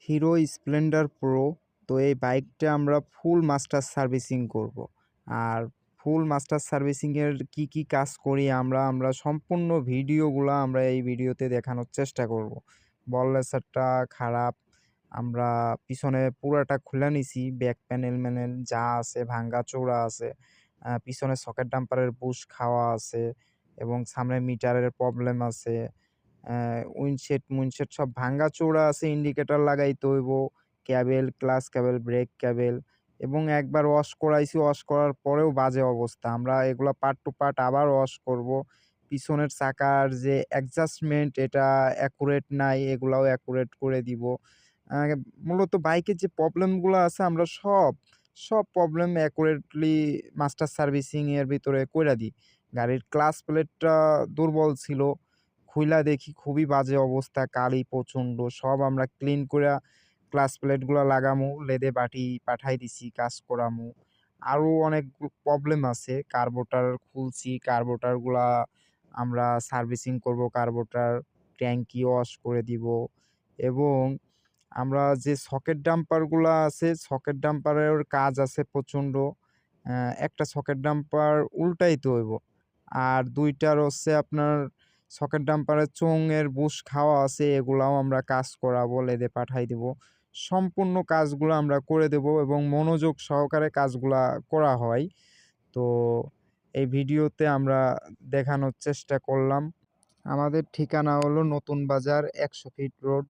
Hero Splendor pro. তো এই বাইকটা আমরা ফুল মাস্টার সার্ভিসিং করব। আর ফুল মাস্টার সার্ভিসিংয়ের কি কাজ করি আমরা সম্পূর্ণ ভিডিওগুলো আমরা এই ভিডিওতে দেখানোর চেষ্টা করব। বল রেসারটা খারাপ, আমরা পিছনে পুরাটা খুলে নিছি, ব্যাক প্যানেল ম্যানেল যা আছে ভাঙ্গাচোরা আছে, পিছনে সকেট ডাম্পারের বুশ খাওয়া আছে এবং সামনে মিটারের প্রবলেম আছে, উইন্ডশেড সব ভাঙ্গাচোরা আছে, ইন্ডিকেটর লাগাইতে হইব, cable, clutch cable, brake cable এবং একবার ওয়াশ করাইছি, ওয়াশ করার পরেও বাজে অবস্থা। আমরা এগুলা পার্ট টু পার্ট আবার ওয়াশ করব। পিছনের চাকার যে অ্যাডজাস্টমেন্ট এটা অ্যাকুরেট নাই, এগুলাও অ্যাকুরেট করে দিব। আ মূলত বাইকের যে প্রবলেমগুলো আছে আমরা সব প্রবলেম অ্যাকুরেটলি মাস্টার সার্ভিসিং এর ভিতরে কইরা দিই। গাড়ির ক্লাচ প্লেটটা দুর্বল ছিল। খুইলা দেখি খুবই বাজে অবস্থা, কালি প্রচণ্ড। সব আমরা ক্লিন কইরা ক্লাচ প্লেটগুলা লাগামু, লেদে বাটি পাঠাই দিছি কাজ করামু। আরও অনেক প্রবলেম আছে। কার্বোরেটর খুলছি, কার্বোরেটরগুলা আমরা সার্ভিসিং করব, কার্বোরেটর ট্যাঙ্কি ওয়াশ করে দিব এবং আমরা যে সকেট ডাম্পারগুলা আছে, সকেট ডাম্পারের কাজ আছে প্রচণ্ড। একটা সকেট ডাম্পার উল্টাইতে হইব। আর ২ টার হচ্ছে আপনার সকেট ডাম্পারের চোঙের বুশ খাওয়া আছে, এগুলাও আমরা কাজ করাবো, লেদে পাঠাই দিব। সম্পূর্ণ কাজগুলো আমরা করে দেব এবং মনোযোগ সহকারে কাজগুলা করা হয়। তো এই ভিডিওতে আমরা দেখানোর চেষ্টা করলাম। আমাদের ঠিকানা হলো নতুন বাজার ১০০ ফিট রোড,